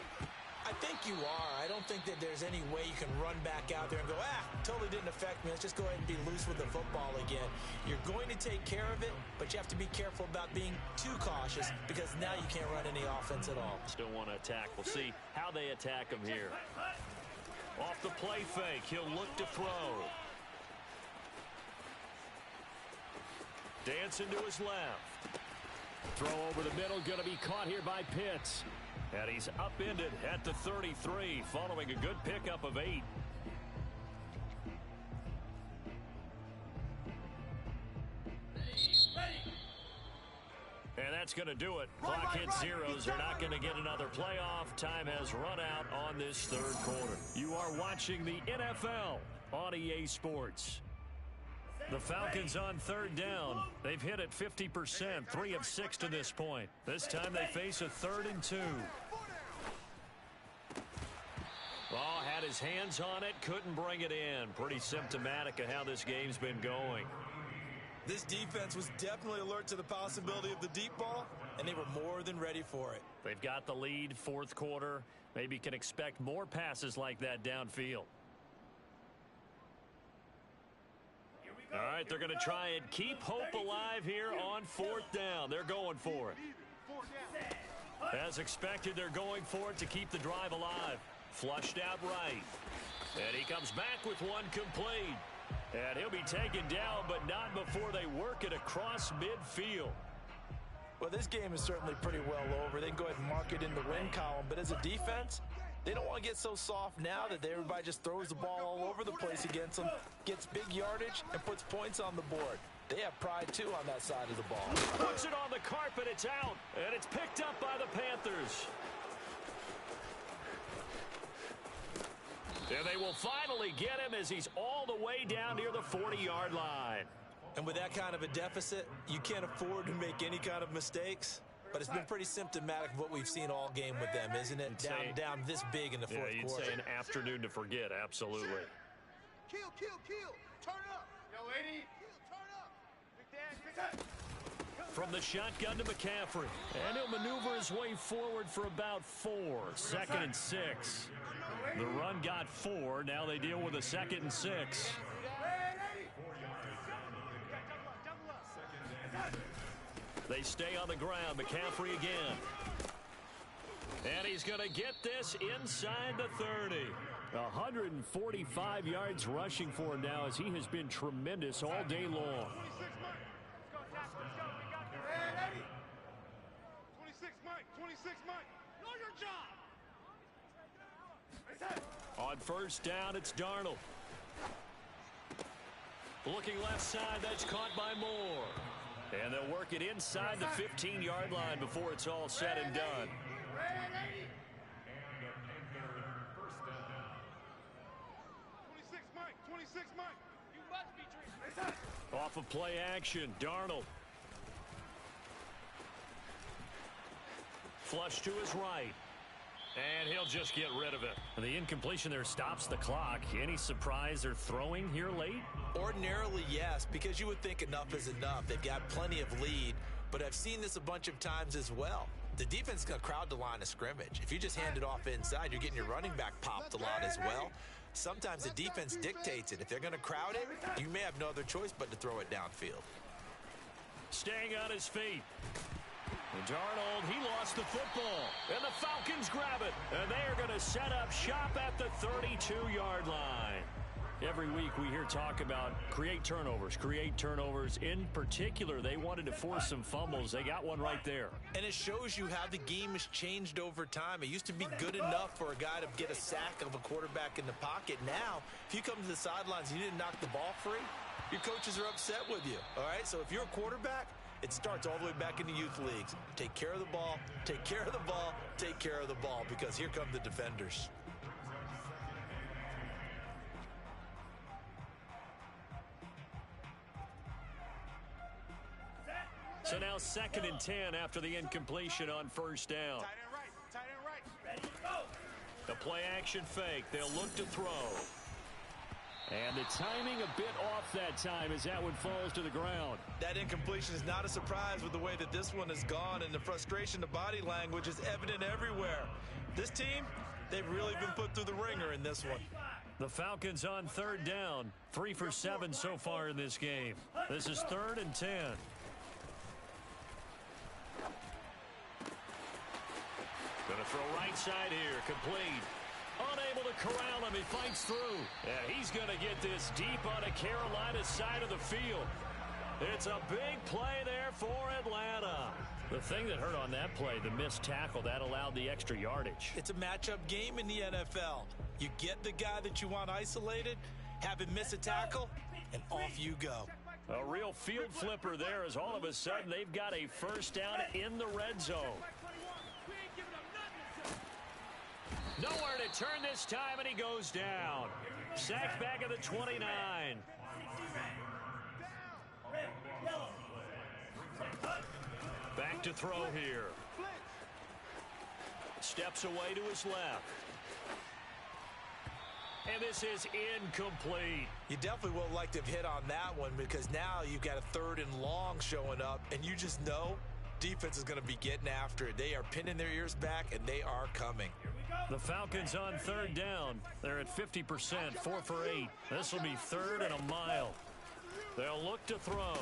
I think you are. I don't think that there's any way you can run back out there and go, totally didn't affect me. Let's just go ahead and be loose with the football again. You're going to take care of it, but you have to be careful about being too cautious because now you can't run any offense at all. Still want to attack. We'll see how they attack him here. Off the play fake, he'll look to throw. Dancing to his left. Throw over the middle, going to be caught here by Pitts. And he's upended at the 33 following a good pickup of 8. And that's going to do it. Clock hits zeros. They're not going to get another playoff. Time has run out on this third quarter. You are watching the NFL on EA Sports. The Falcons on 3rd down. They've hit it 50%, 3 of 6 to this point. This time they face a 3rd and 2. Oh, had his hands on it, couldn't bring it in. Pretty symptomatic of how this game's been going. This defense was definitely alert to the possibility of the deep ball, and they were more than ready for it. They've got the lead, 4th quarter. Maybe can expect more passes like that downfield. All right, they're going to try and keep hope alive here on 4th down. They're going for it. As expected, they're going for it to keep the drive alive. Flushed out right. And he comes back with one complete. And he'll be taken down, but not before they work it across midfield. Well, this game is certainly pretty well over. They can go ahead and mark it in the win column. But as a defense, they don't want to get so soft now that everybody just throws the ball all over the place against them, gets big yardage, and puts points on the board. They have pride, too, on that side of the ball. Puts it on the carpet. It's out. And it's picked up by the Panthers. And they will finally get him as he's all the way down near the 40-yard line. And with that kind of a deficit, you can't afford to make any kind of mistakes. But it's been pretty symptomatic of what we've seen all game with them, isn't it? Down this big in the fourth quarter. Yeah, you'd say an afternoon to forget, absolutely. Kill. Turn up. Yo, lady. Turn up. Big dad. From the shotgun to McCaffrey. And he'll maneuver his way forward for about 4. 2nd and 6. The run got 4. Now they deal with a 2nd and 6. They stay on the ground. McCaffrey again. And he's going to get this inside the 30. 145 yards rushing for him now as he has been tremendous all day long. 26 Mike. Know your job. On 1st down, it's Darnold. Looking left side, that's caught by Moore. And they'll work it inside the 15-yard line before it's all said and done. Mike. You must be drinking. Off of play action, Darnold. Flush to his right. And he'll just get rid of it. The incompletion there stops the clock. Any surprise they're throwing here late? Ordinarily, yes, because you would think enough is enough. They've got plenty of lead, but I've seen this a bunch of times as well. The defense is going to crowd the line of scrimmage. If you just hand it off inside, you're getting your running back popped a lot as well. Sometimes the defense dictates it. If they're going to crowd it, you may have no other choice but to throw it downfield. Staying on his feet. And Darnold, he lost the football. And the Falcons grab it. And they are going to set up shop at the 32-yard line. Every week we hear talk about create turnovers. In particular, they wanted to force some fumbles. They got one right there. And it shows you how the game has changed over time. It used to be good enough for a guy to get a sack of a quarterback in the pocket. Now, if you come to the sidelines and you didn't knock the ball free, your coaches are upset with you. All right, so if you're a quarterback, it starts all the way back in the youth leagues. Take care of the ball, take care of the ball, take care of the ball, because here come the defenders. So now 2nd and 10 after the incompletion on first down. Tight end right. Tight end right. Ready to go. The play action fake. They'll look to throw. And the timing a bit off that time as that one falls to the ground. That incompletion is not a surprise with the way that this one has gone, and the frustration, the body language is evident everywhere. This team, they've really been put through the ringer in this one. The Falcons on 3rd down. 3 for 7 so far in this game. This is 3rd and 10. Going to throw right side here. Complete. Unable to corral him. He fights through. And he's going to get this deep on the Carolina side of the field. It's a big play there for Atlanta. The thing that hurt on that play, the missed tackle, that allowed the extra yardage. It's a matchup game in the NFL. You get the guy that you want isolated, have him miss a tackle, and off you go. A real field flipper there as all of a sudden they've got a first down in the red zone. Nowhere to turn this time, and he goes down. Sacked back at the 29. Back to throw here. Steps away to his left. And this is incomplete. You definitely would like to have hit on that one, because now you've got a 3rd and long showing up, and you just know defense is going to be getting after it. They are pinning their ears back, and they are coming. The Falcons on 3rd down. They're at 50%, 4 for 8. This will be 3rd and a mile. They'll look to throw.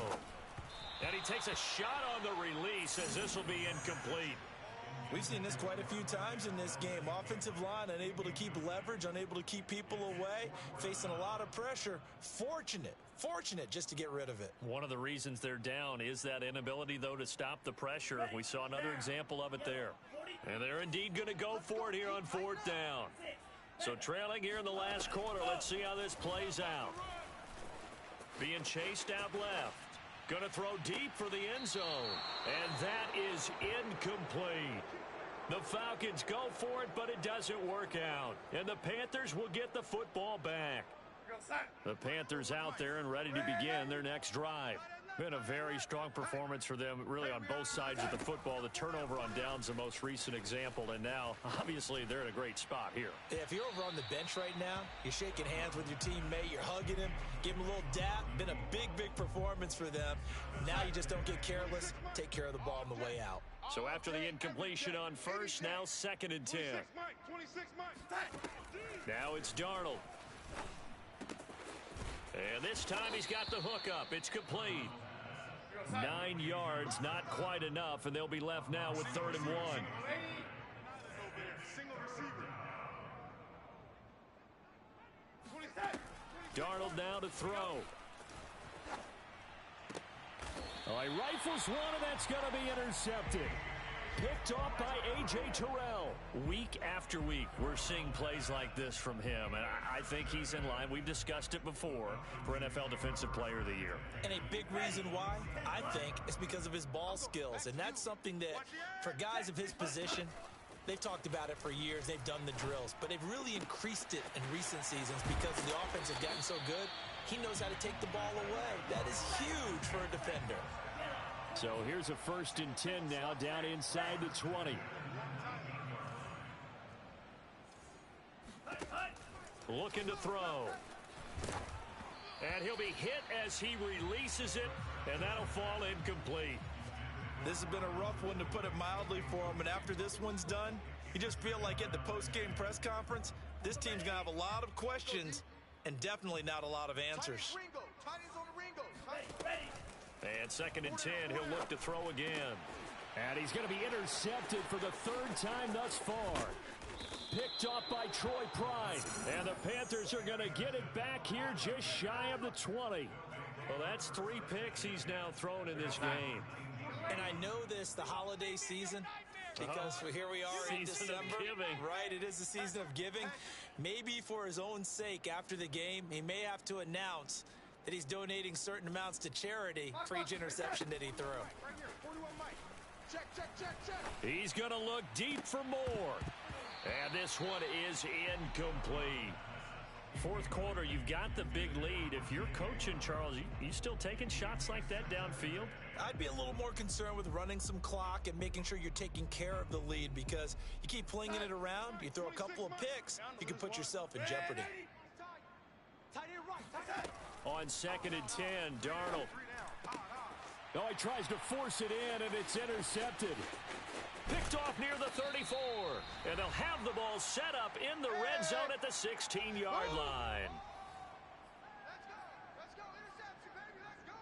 And he takes a shot on the release as this will be incomplete. We've seen this quite a few times in this game. Offensive line unable to keep leverage, unable to keep people away, facing a lot of pressure. Fortunate just to get rid of it. One of the reasons they're down is that inability, though, to stop the pressure. We saw another example of it there. And they're indeed going to go for it here on 4th down. So trailing here in the last quarter, let's see how this plays out. Being chased out left. Going to throw deep for the end zone. And that is incomplete. The Falcons go for it, but it doesn't work out. And the Panthers will get the football back. The Panthers out there and ready to begin their next drive. Been a very strong performance for them, really, on both sides of the football. The turnover on downs, the most recent example, and now, obviously, they're in a great spot here. Yeah, if you're over on the bench right now, you're shaking hands with your teammate, you're hugging him, give him a little dap. Been a big performance for them. Now you just don't get careless. Take care of the ball on the way out. So after the incompletion on first, now 2nd and 10. Now it's Darnold. And this time he's got the hook up. It's complete. 9 yards, not quite enough, and they'll be left now with 3rd and 1. Darnold now to throw. Oh, he rifles one, and that's going to be intercepted. Picked off by A.J. Terrell. Week after week, we're seeing plays like this from him, and I think he's in line. We've discussed it before for NFL Defensive Player of the Year. And a big reason why, I think, is because of his ball skills, and that's something that, for guys of his position, They've talked about it for years. They've done the drills, but they've really increased it in recent seasons because the offense has gotten so good. He knows how to take the ball away. That is huge for a defender. So here's a 1st and 10 now down inside the 20. Looking to throw. And he'll be hit as he releases it, and that'll fall incomplete. This has been a rough one, to put it mildly, for him. And after this one's done, you just feel like at the post-game press conference, this team's going to have a lot of questions and definitely not a lot of answers. And 2nd and 10, he'll look to throw again. And he's going to be intercepted for the 3rd time thus far. Picked off by Troy Pride. And the Panthers are going to get it back here just shy of the 20. Well, that's 3 picks he's now thrown in this game. And I know this, the holiday season, because here we are in December. Right, it is the season of giving. Maybe for his own sake, after the game, he may have to announce that he's donating certain amounts to charity for each interception that he threw. He's going to look deep for more. And this one is incomplete. 4th quarter, you've got the big lead. If you're coaching, Charles, you still taking shots like that downfield? I'd be a little more concerned with running some clock and making sure you're taking care of the lead, because you keep flinging it around, you throw a couple of picks, you can put yourself in jeopardy. On 2nd and 10, Darnold. Oh, he tries to force it in, and it's intercepted. Picked off near the 34. And they'll have the ball set up in the red zone at the 16-yard line. Let's go. Interception, baby. Let's go.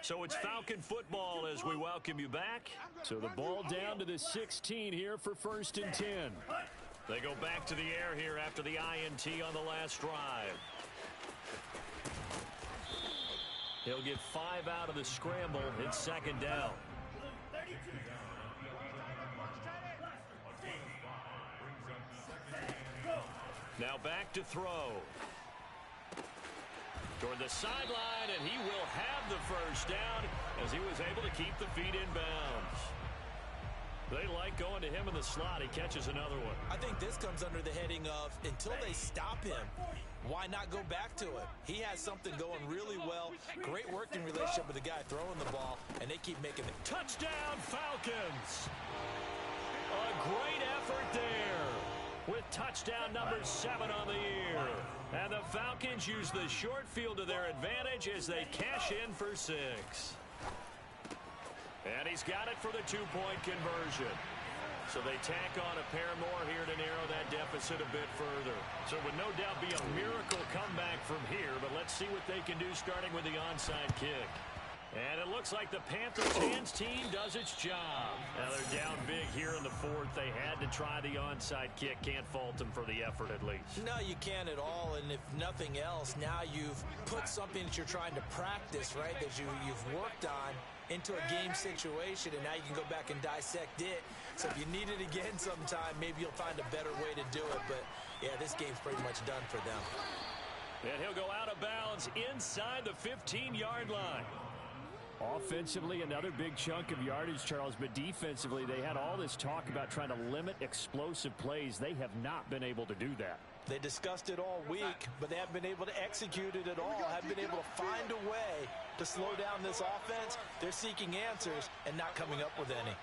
So it's Falcon football as we welcome you back. So the ball down to the 16 here for 1st and 10. They go back to the air here after the INT on the last drive. He'll get 5 out of the scramble. It's 2nd down. Now back to throw. Toward the sideline, and he will have the 1st down as he was able to keep the feet in bounds. They like going to him in the slot. He catches another one. I think this comes under the heading of, until they stop him, why not go back to it? He has something going really well. Great working relationship with the guy throwing the ball, and they keep making it. Touchdown, Falcons! A great effort there with touchdown number 7 on the year. And the Falcons use the short field to their advantage as they cash in for 6. And he's got it for the 2-point conversion. So they tack on a pair more here to narrow that deficit a bit further. So it would no doubt be a miracle comeback from here, but let's see what they can do starting with the onside kick. And it looks like the Panthers hands team does its job. Now they're down big here in the 4th. They had to try the onside kick. Can't fault them for the effort at least. No, you can't at all. And if nothing else, now you've put something that you're trying to practice, right, that you've worked on into a game situation, and now you can go back and dissect it. So if you need it again sometime, maybe you'll find a better way to do it. But, yeah, this game's pretty much done for them. And he'll go out of bounds inside the 15-yard line. Offensively, another big chunk of yardage, Charles, but defensively, they had all this talk about trying to limit explosive plays. They have not been able to do that. They discussed it all week, but they haven't been able to execute it at all, haven't been able to find a way to slow down this offense. They're seeking answers and not coming up with any.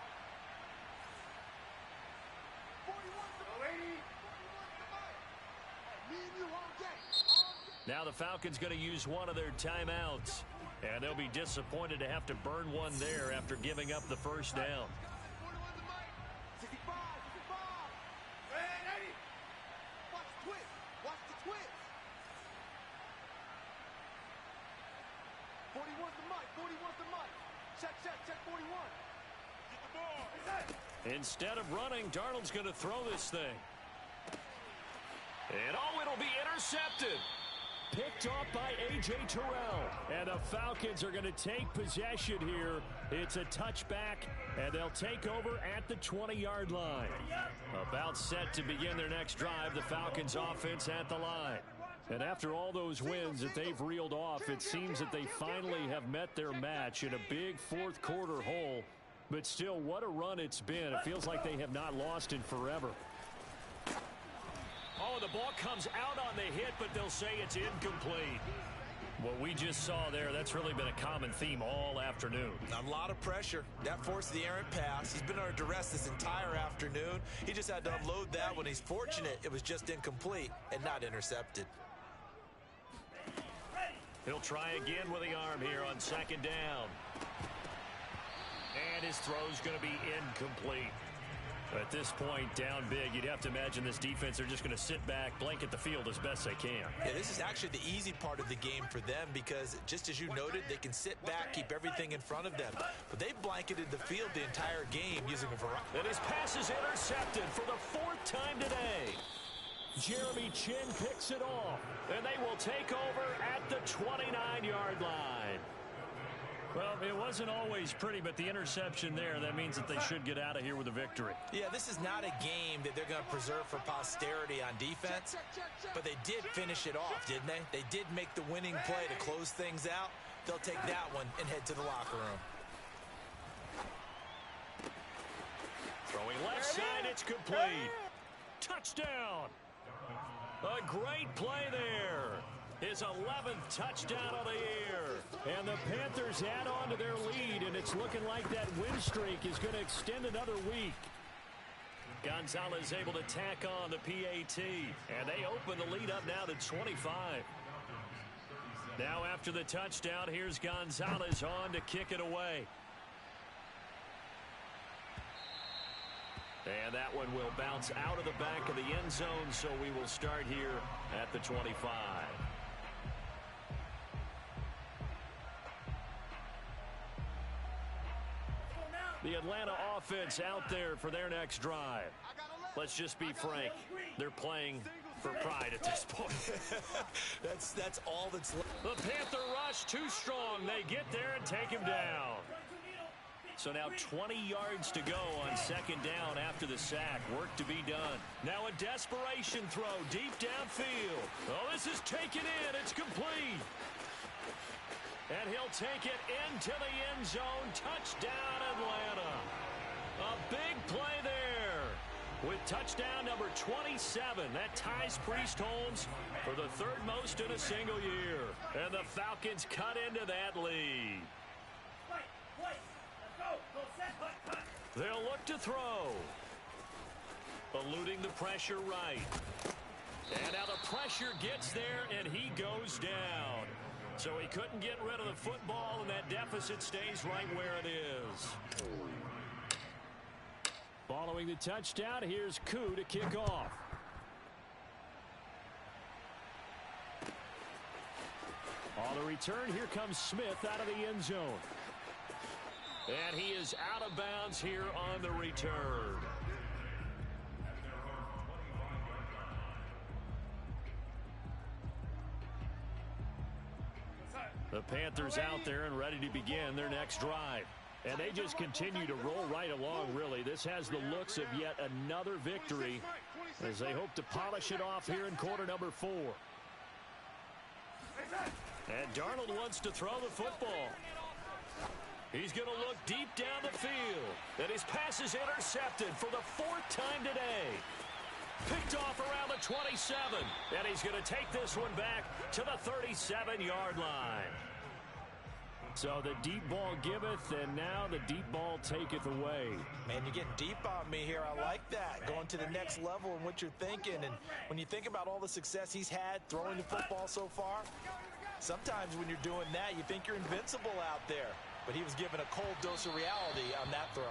Now the Falcons going to use one of their timeouts. And they'll be disappointed to have to burn one there after giving up the 1st down. Instead of running, Darnold's going to throw this thing. And it'll be intercepted. Picked off by A.J. Terrell. And the Falcons are going to take possession here. It's a touchback, and they'll take over at the 20-yard line. About set to begin their next drive. The Falcons offense at the line. And after all those wins that they've reeled off, it seems that they finally have met their match in a big fourth quarter hole. But still, what a run it's been. It feels like they have not lost in forever. Oh, the ball comes out on the hit, but they'll say it's incomplete. What we just saw there, that's really been a common theme all afternoon. A lot of pressure. That forced the errant pass. He's been under duress this entire afternoon. He just had to unload that one. He's fortunate it was just incomplete and not intercepted. He'll try again with the arm here on second down. And his throw's going to be incomplete. At this point, down big, you'd have to imagine this defense, they're just going to sit back, blanket the field as best they can. Yeah, this is actually the easy part of the game for them because, just as you noted, they can sit back, keep everything in front of them. But they've blanketed the field the entire game using a variety. And his pass is intercepted for the fourth time today. Jeremy Chin picks it off, and they will take over at the 29-yard line. Well, it wasn't always pretty, but the interception there, that means that they should get out of here with a victory. Yeah, this is not a game that they're going to preserve for posterity on defense, but they did finish it off, didn't they? They did make the winning play to close things out. They'll take that one and head to the locker room. Throwing left side, it's complete. Touchdown. A great play there. His 11th touchdown of the year. And the Panthers add on to their lead, and it's looking like that win streak is going to extend another week. Gonzalez able to tack on the PAT, and they open the lead up now to 25. Now after the touchdown, here's Gonzalez on to kick it away. And that one will bounce out of the back of the end zone, so we will start here at the 25. The Atlanta offense out there for their next drive. Let's just be frank. They're playing for pride at this point. That's all that's left. The Panther rush too strong. They get there and take him down. So now 20 yards to go on second down after the sack. Work to be done. Now a desperation throw deep downfield. Oh, this is taken in. It's complete. And he'll take it into the end zone. Touchdown, Atlanta. A big play there. With touchdown number 27. That ties Priest Holmes for the third most in a single year. And the Falcons cut into that lead. They'll look to throw. Eluding the pressure right. And now the pressure gets there, and he goes down. So he couldn't get rid of the football, and that deficit stays right where it is. Following the touchdown, here's Koo to kick off. On the return, here comes Smith out of the end zone. And he is out of bounds here on the return. The Panthers out there and ready to begin their next drive. And they just continue to roll right along, really. This has the looks of yet another victory as they hope to polish it off here in quarter number 4. And Darnold wants to throw the football. He's going to look deep down the field. And his pass is intercepted for the 4th time today. Picked off around the 27. And he's going to take this one back to the 37-yard line. So the deep ball giveth, and now the deep ball taketh away. Man, you're getting deep on me here. I like that. Going to the next level in what you're thinking. And when you think about all the success he's had throwing the football so far, sometimes when you're doing that, you think you're invincible out there. But he was given a cold dose of reality on that throw.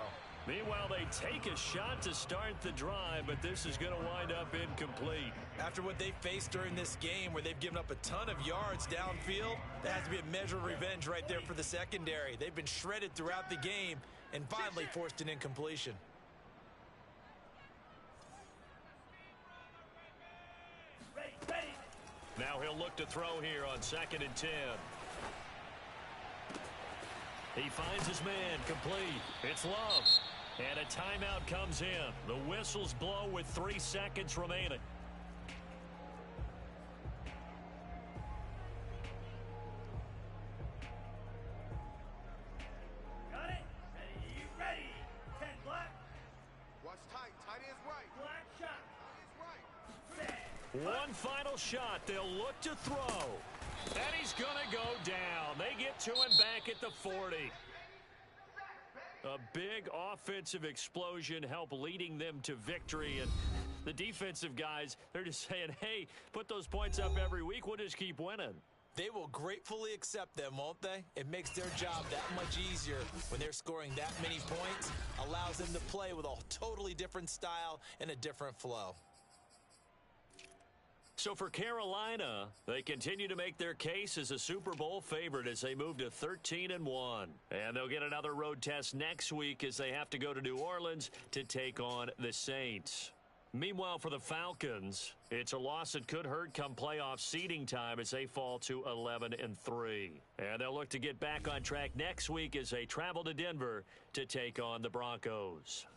Meanwhile, they take a shot to start the drive, but this is going to wind up incomplete. After what they faced during this game where they've given up a ton of yards downfield, that has to be a measure of revenge right there for the secondary. They've been shredded throughout the game and finally forced an incompletion. Now he'll look to throw here on 2nd and 10. He finds his man complete. It's Love. And a timeout comes in. The whistles blow with 3 seconds remaining. One final shot. They'll look to throw. And he's going to go down. They get to him back at the 40. A big offensive explosion helped leading them to victory. And the defensive guys, they're just saying, hey, put those points up every week. We'll just keep winning. They will gratefully accept them, won't they? It makes their job that much easier when they're scoring that many points. Allows them to play with a totally different style and a different flow. So for Carolina, they continue to make their case as a Super Bowl favorite as they move to 13-1. And they'll get another road test next week as they have to go to New Orleans to take on the Saints. Meanwhile, for the Falcons, it's a loss that could hurt come playoff seeding time as they fall to 11-3. And they'll look to get back on track next week as they travel to Denver to take on the Broncos.